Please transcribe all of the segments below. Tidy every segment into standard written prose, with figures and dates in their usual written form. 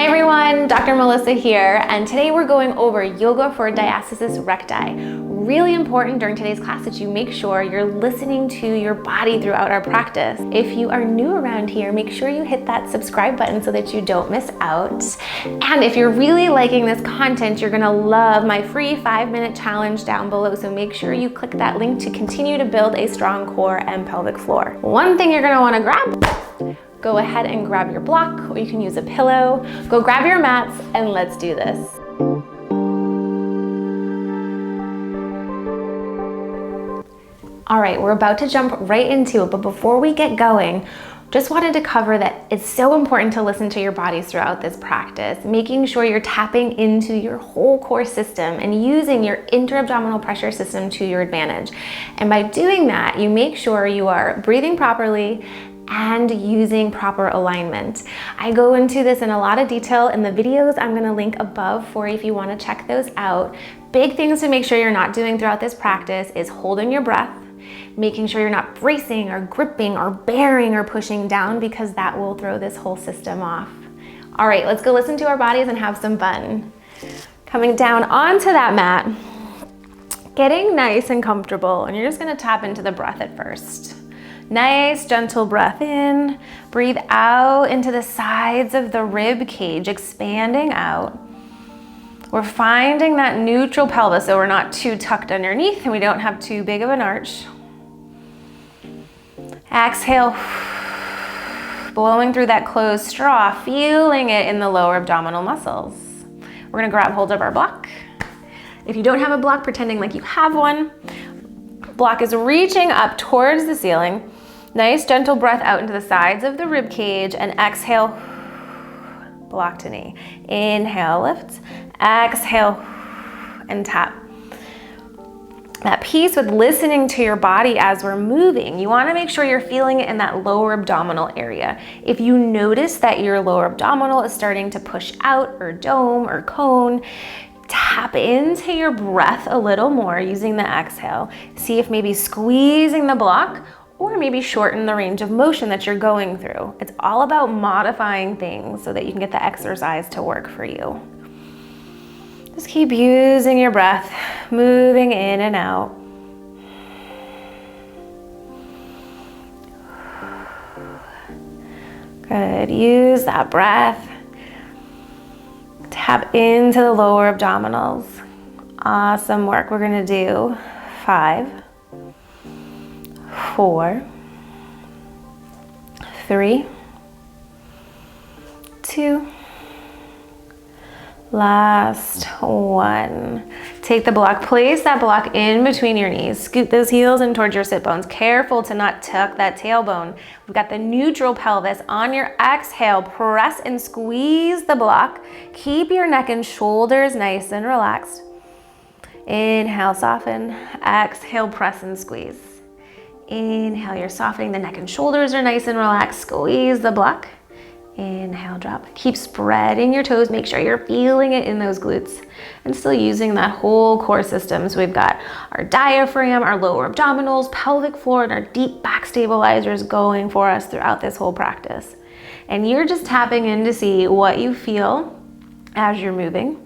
Hi everyone, Dr. Melissa here, and today we're going over yoga for diastasis recti. Really important during today's class that you make sure you're listening to your body throughout our practice. If you are new around here, make sure you hit that subscribe button so that you don't miss out. And if you're really liking this content, you're gonna love my free 5-minute challenge down below, so make sure you click that link to continue to build a strong core and pelvic floor. One thing you're gonna wanna grab, go ahead and grab your block, or you can use a pillow. Go grab your mats and let's do this. All right, we're about to jump right into it, but before we get going, just wanted to cover that it's so important to listen to your bodies throughout this practice, making sure you're tapping into your whole core system and using your intra-abdominal pressure system to your advantage. And by doing that, you make sure you are breathing properly and using proper alignment. I go into this in a lot of detail in the videos I'm gonna link above for you if you wanna check those out. Big things to make sure you're not doing throughout this practice is holding your breath, making sure you're not bracing or gripping or bearing or pushing down, because that will throw this whole system off. All right, let's go listen to our bodies and have some fun. Coming down onto that mat, getting nice and comfortable, and you're just gonna tap into the breath at first. Nice, gentle breath in. Breathe out into the sides of the rib cage, expanding out. We're finding that neutral pelvis, so we're not too tucked underneath and we don't have too big of an arch. Exhale, blowing through that closed straw, feeling it in the lower abdominal muscles. We're gonna grab hold of our block. If you don't have a block, pretending like you have one. Block is reaching up towards the ceiling. Nice, gentle breath out into the sides of the rib cage, and exhale, block to knee. Inhale, lift. Exhale, and tap. That piece with listening to your body as we're moving, you wanna make sure you're feeling it in that lower abdominal area. If you notice that your lower abdominal is starting to push out or dome or cone, tap into your breath a little more using the exhale. See if maybe squeezing the block or maybe shorten the range of motion that you're going through. It's all about modifying things so that you can get the exercise to work for you. Just keep using your breath, moving in and out. Good, use that breath. Tap into the lower abdominals. Awesome work. We're gonna do 5, 4, 3, 2, last 1. Take the block, place that block in between your knees. Scoot those heels in towards your sit bones. Careful to not tuck that tailbone. We've got the neutral pelvis. On your exhale, press and squeeze the block. Keep your neck and shoulders nice and relaxed. Inhale, soften. Exhale, press and squeeze. Inhale, you're softening the neck and shoulders are nice and relaxed. Squeeze the block. Inhale, drop. Keep spreading your toes. Make sure you're feeling it in those glutes and still using that whole core system. So we've got our diaphragm, our lower abdominals, pelvic floor, and our deep back stabilizers going for us throughout this whole practice. And you're just tapping in to see what you feel as you're moving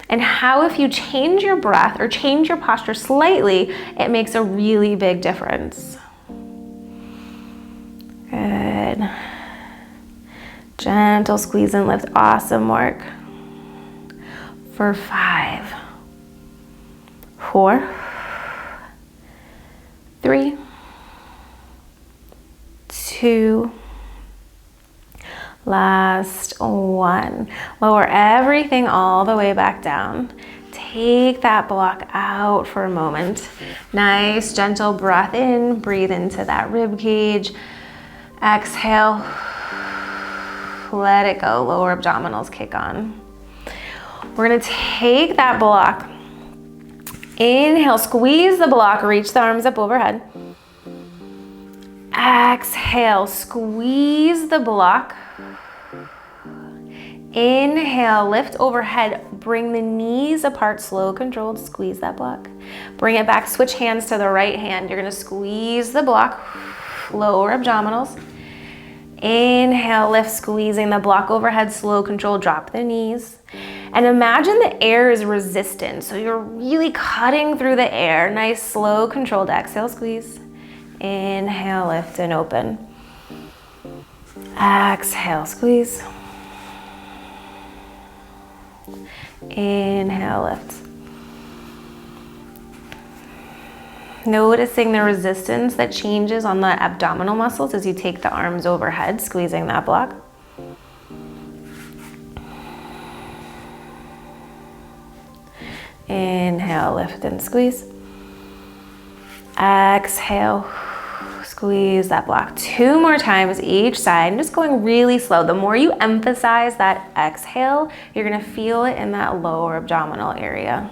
and how, if you change your breath or change your posture slightly, it makes a really big difference. Good. Gentle squeeze and lift, awesome work. For 5, 4, 3, 2, last 1. Lower everything all the way back down. Take that block out for a moment. Nice, gentle breath in, breathe into that rib cage. Exhale. Let it go, lower abdominals kick on. We're gonna take that block. Inhale, squeeze the block, reach the arms up overhead. Exhale, squeeze the block. Inhale, lift overhead, bring the knees apart, slow, controlled, squeeze that block. Bring it back, switch hands to the right hand. You're gonna squeeze the block, lower abdominals. Inhale, lift, squeezing the block overhead, slow, control, drop the knees. And imagine the air is resistant, so you're really cutting through the air. Nice, slow, controlled exhale, squeeze. Inhale, lift and open. Exhale, squeeze. Inhale, lift. Noticing the resistance that changes on the abdominal muscles as you take the arms overhead, squeezing that block. Inhale, lift and squeeze. Exhale, squeeze that block. 2 more times each side. Just going really slow. The more you emphasize that exhale, you're gonna feel it in that lower abdominal area.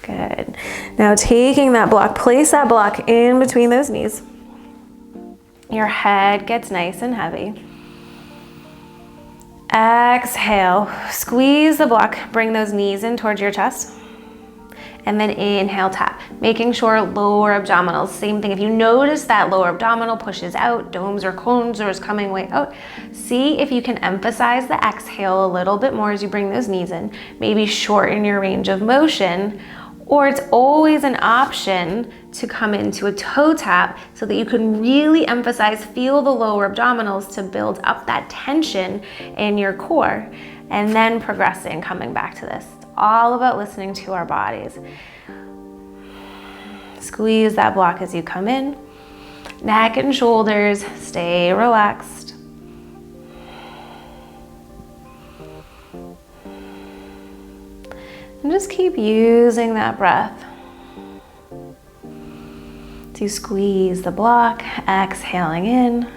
Good. Now taking that block, place that block in between those knees. Your head gets nice and heavy. Exhale, squeeze the block, bring those knees in towards your chest. And then inhale, tap, making sure lower abdominals, same thing. If you notice that lower abdominal pushes out, domes or cones or is coming way out, see if you can emphasize the exhale a little bit more as you bring those knees in. Maybe shorten your range of motion, or it's always an option to come into a toe tap so that you can really emphasize, feel the lower abdominals to build up that tension in your core, and then progressing, coming back to this. It's all about listening to our bodies. Squeeze that block as you come in. Neck and shoulders, stay relaxed. And just keep using that breath to squeeze the block, exhaling in.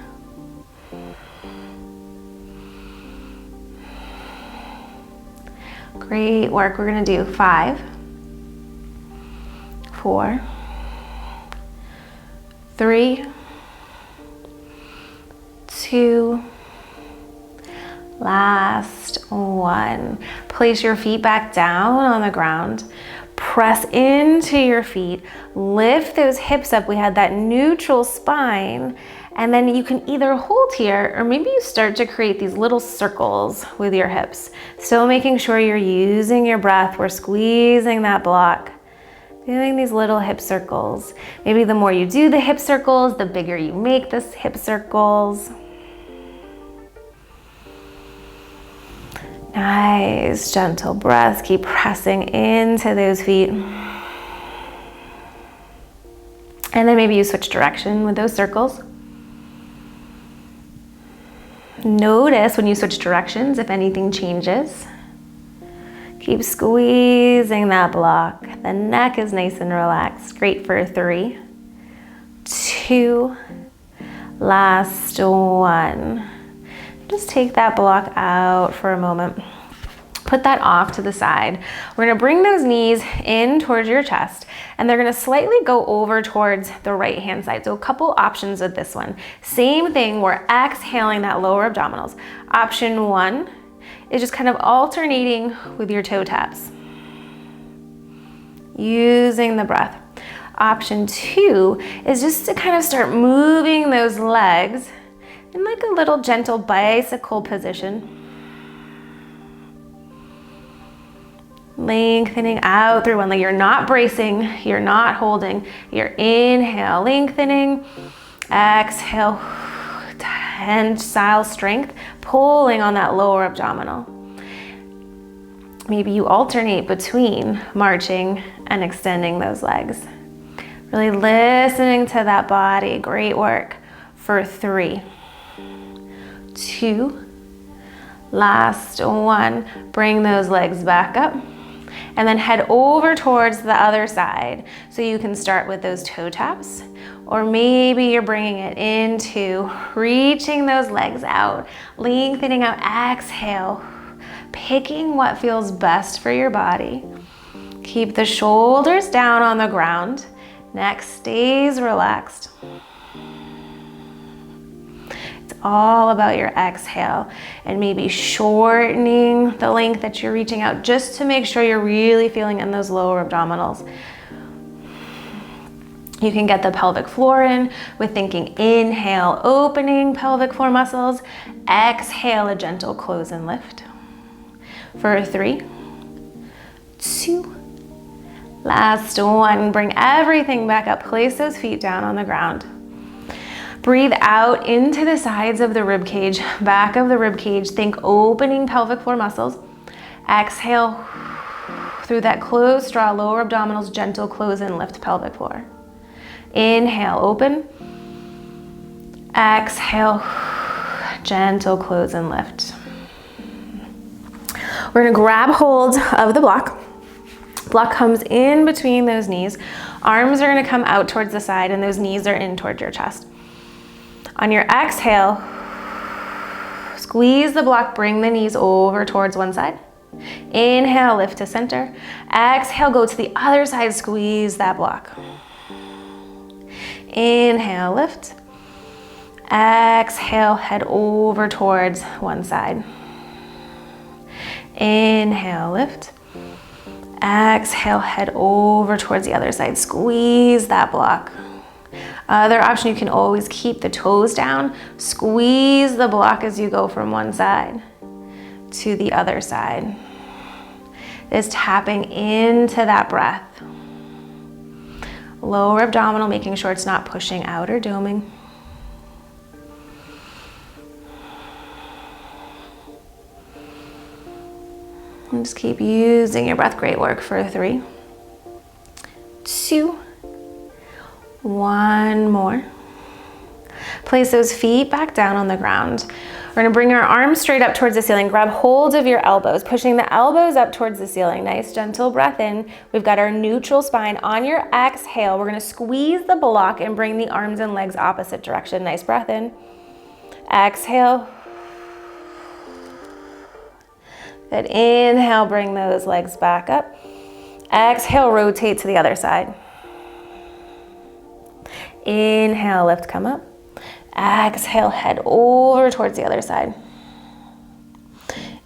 Great work. We're gonna do 5, 4, 3, 2, last 1. Place your feet back down on the ground. Press into your feet. Lift those hips up. We had that neutral spine. And then you can either hold here or maybe you start to create these little circles with your hips. Still making sure you're using your breath. We're squeezing that block. Doing these little hip circles. Maybe the more you do the hip circles, the bigger you make this hip circles. Nice, gentle breaths. Keep pressing into those feet. And then maybe you switch direction with those circles. Notice when you switch directions if anything changes. Keep squeezing that block. The neck is nice and relaxed. Great for 3, 2, last 1. Just take that block out for a moment. Put that off to the side. We're gonna bring those knees in towards your chest, and they're gonna slightly go over towards the right hand side. So a couple options with this one. Same thing, we're exhaling that lower abdominals. Option 1 is just kind of alternating with your toe taps, using the breath. Option 2 is just to kind of start moving those legs in like a little gentle bicycle position. Lengthening out through one leg. You're not bracing, you're not holding. You're inhale, lengthening. Exhale, tensile strength, pulling on that lower abdominal. Maybe you alternate between marching and extending those legs. Really listening to that body. Great work for 3, 2, last 1. Bring those legs back up and then head over towards the other side. So you can start with those toe taps, or maybe you're bringing it into reaching those legs out, lengthening out, exhale, picking what feels best for your body. Keep the shoulders down on the ground, neck stays relaxed. All about your exhale and maybe shortening the length that you're reaching out just to make sure you're really feeling in those lower abdominals. You can get the pelvic floor in with thinking inhale, opening pelvic floor muscles. Exhale, a gentle close and lift. For 3, 2, last 1. Bring everything back up. Place those feet down on the ground. Breathe out into the sides of the rib cage, back of the rib cage. Think opening pelvic floor muscles. Exhale through that closed straw, lower abdominals, gentle close and lift pelvic floor. Inhale, open. Exhale, gentle close and lift. We're gonna grab hold of the block. Block comes in between those knees. Arms are gonna come out towards the side and those knees are in towards your chest. On your exhale, squeeze the block, bring the knees over towards one side. Inhale, lift to center. Exhale, go to the other side, squeeze that block. Inhale, lift. Exhale, head over towards one side. Inhale, lift. Exhale, head over towards the other side. Squeeze that block. Other option, you can always keep the toes down. Squeeze the block as you go from one side to the other side. Is tapping into that breath. Lower abdominal, making sure it's not pushing out or doming. And just keep using your breath. Great work for 3, 2, 1 more. Place those feet back down on the ground. We're gonna bring our arms straight up towards the ceiling. Grab hold of your elbows, pushing the elbows up towards the ceiling. Nice, gentle breath in. We've got our neutral spine. On your exhale, we're gonna squeeze the block and bring the arms and legs opposite direction. Nice breath in. Exhale. Good, inhale, bring those legs back up. Exhale, rotate to the other side. Inhale, lift, come up. Exhale, head over towards the other side.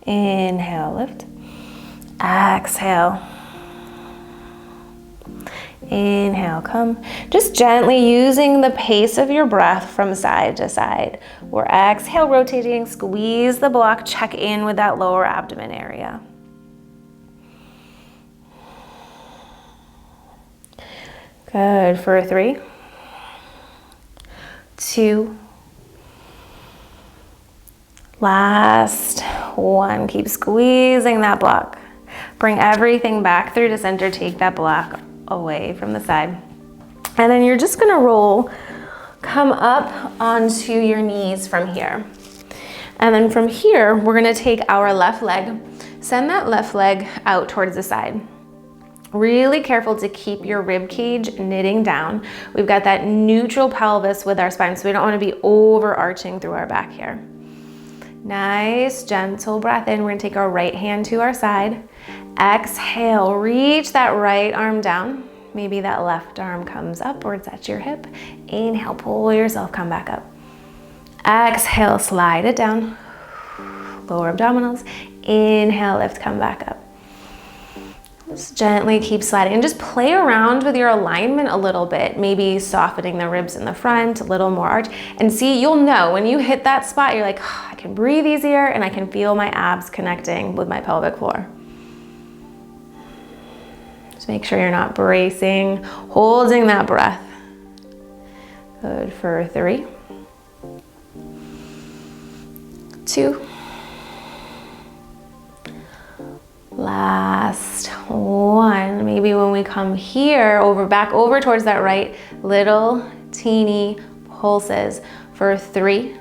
Inhale, lift. Exhale. Inhale, come. Just gently using the pace of your breath from side to side. We're exhale, rotating, squeeze the block, check in with that lower abdomen area. Good, for 3, 2, last 1. Keep squeezing that block. Bring everything back through to center. Take that block away from the side. And then you're just gonna roll, come up onto your knees from here. And then from here, we're gonna take our left leg, send that left leg out towards the side. Really careful to keep your rib cage knitting down. We've got that neutral pelvis with our spine, so we don't want to be overarching through our back here. Nice, gentle breath in. We're gonna take our right hand to our side. Exhale, reach that right arm down. Maybe that left arm comes up or it's at your hip. Inhale, pull yourself, come back up. Exhale, slide it down. Lower abdominals. Inhale, lift, come back up. Just gently keep sliding and just play around with your alignment a little bit, maybe softening the ribs in the front, a little more arch, and see, you'll know when you hit that spot, you're like, oh, I can breathe easier and I can feel my abs connecting with my pelvic floor. Just make sure you're not bracing, holding that breath. Good, for 3, 2, last 1. Maybe when we come here, back over towards that right, little teeny pulses for 3,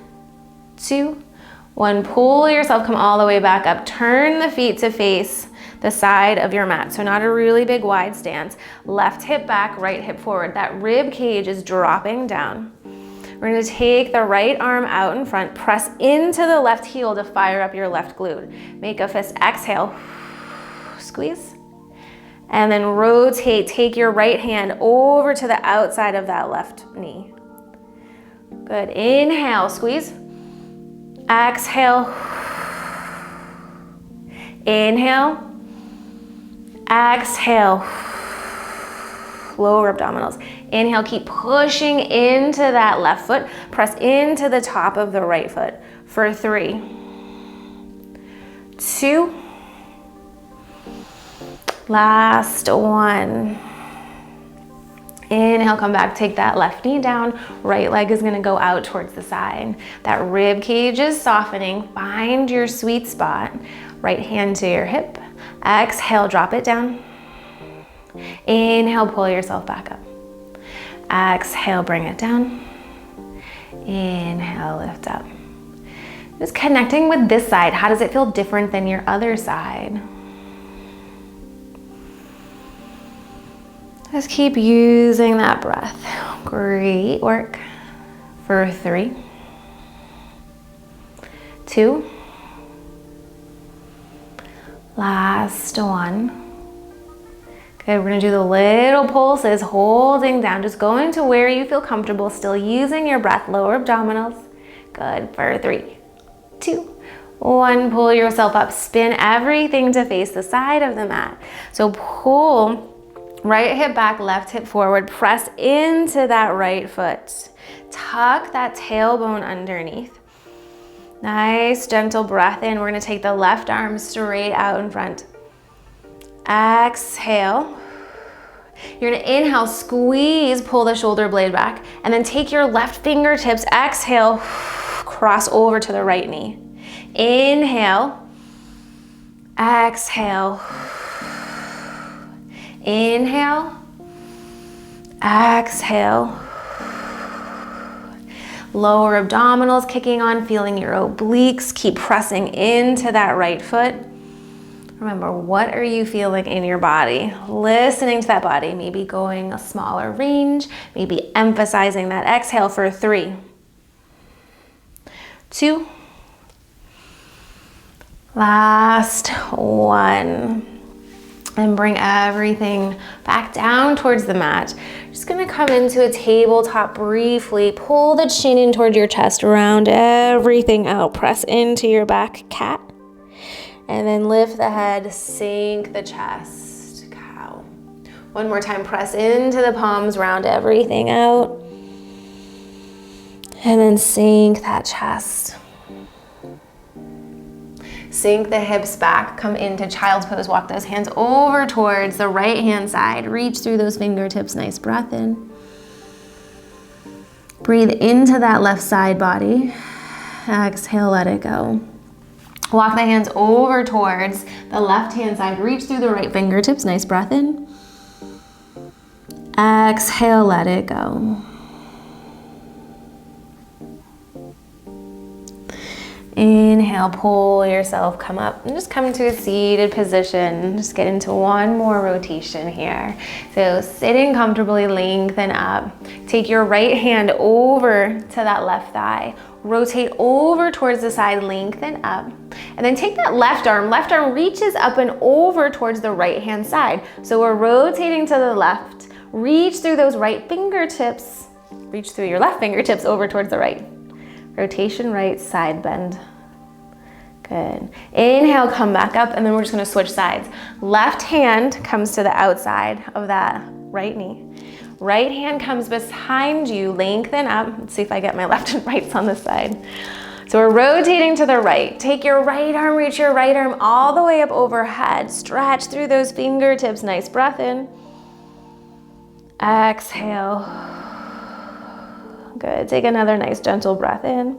2, 1. Pull yourself, come all the way back up. Turn the feet to face the side of your mat. So not a really big wide stance. Left hip back, right hip forward. That rib cage is dropping down. We're gonna take the right arm out in front, press into the left heel to fire up your left glute. Make a fist, exhale. Squeeze, and then rotate. Take your right hand over to the outside of that left knee. Good, inhale, squeeze. Exhale. Inhale. Exhale. lower abdominals. Inhale, keep pushing into that left foot. Press into the top of the right foot for 3, 2, last 1. Inhale, come back, take that left knee down. Right leg is gonna go out towards the side. That rib cage is softening. Find your sweet spot. Right hand to your hip. Exhale, drop it down. Inhale, pull yourself back up. Exhale, bring it down. Inhale, lift up. Just connecting with this side. How does it feel different than your other side? Just keep using that breath. Great work. For 3, 2, last 1. Good, we're gonna do the little pulses, holding down, just going to where you feel comfortable, still using your breath, lower abdominals. Good, for 3, 2, 1, pull yourself up, spin everything to face the side of the mat. So pull right hip back, left hip forward, press into that right foot. Tuck that tailbone underneath. Nice, gentle breath in. We're gonna take the left arm straight out in front. Exhale. You're gonna inhale, squeeze, pull the shoulder blade back, and then take your left fingertips, exhale, cross over to the right knee. Inhale, exhale. Inhale, exhale. Lower abdominals kicking on, feeling your obliques. Keep pressing into that right foot. Remember, what are you feeling in your body? Listening to that body, maybe going a smaller range, maybe emphasizing that exhale for 3, 2, last 1. And bring everything back down towards the mat. Just gonna come into a tabletop briefly. Pull the chin in toward your chest, round everything out. Press into your back, cat. And then lift the head, sink the chest, cow. One more time, press into the palms, round everything out. And then sink that chest. Sink the hips back, come into child's pose, walk those hands over towards the right hand side, reach through those fingertips, nice breath in. Breathe into that left side body, exhale, let it go. Walk the hands over towards the left hand side, reach through the right fingertips, nice breath in. Exhale, let it go. Inhale, pull yourself, come up, and just come into a seated position. Just get into one more rotation here. So sitting comfortably, lengthen up. Take your right hand over to that left thigh. Rotate over towards the side, lengthen up. And then take that left arm reaches up and over towards the right hand side. So we're rotating to the left. Reach through those right fingertips. Reach through your left fingertips over towards the right. Rotation right, side bend. Good. Inhale, come back up, and then we're just gonna switch sides. Left hand comes to the outside of that right knee. Right hand comes behind you, lengthen up. Let's see if I get my left and rights on this side. So we're rotating to the right. Take your right arm, reach your right arm all the way up overhead. Stretch through those fingertips, nice breath in. Exhale. Good, take another nice gentle breath in.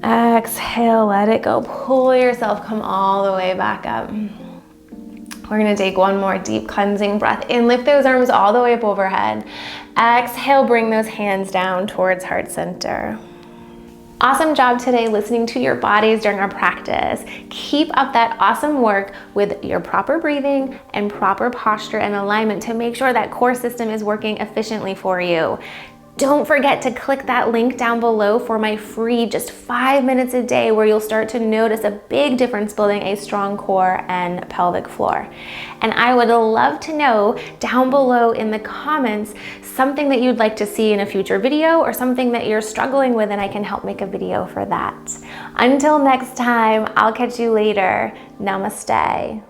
Exhale, let it go. Pull yourself, come all the way back up. We're gonna take one more deep cleansing breath in. Lift those arms all the way up overhead. Exhale, bring those hands down towards heart center. Awesome job today listening to your bodies during our practice. Keep up that awesome work with your proper breathing and proper posture and alignment to make sure that core system is working efficiently for you. Don't forget to click that link down below for my free just 5 minutes a day where you'll start to notice a big difference building a strong core and pelvic floor. And I would love to know down below in the comments something that you'd like to see in a future video or something that you're struggling with, and I can help make a video for that. Until next time, I'll catch you later. Namaste.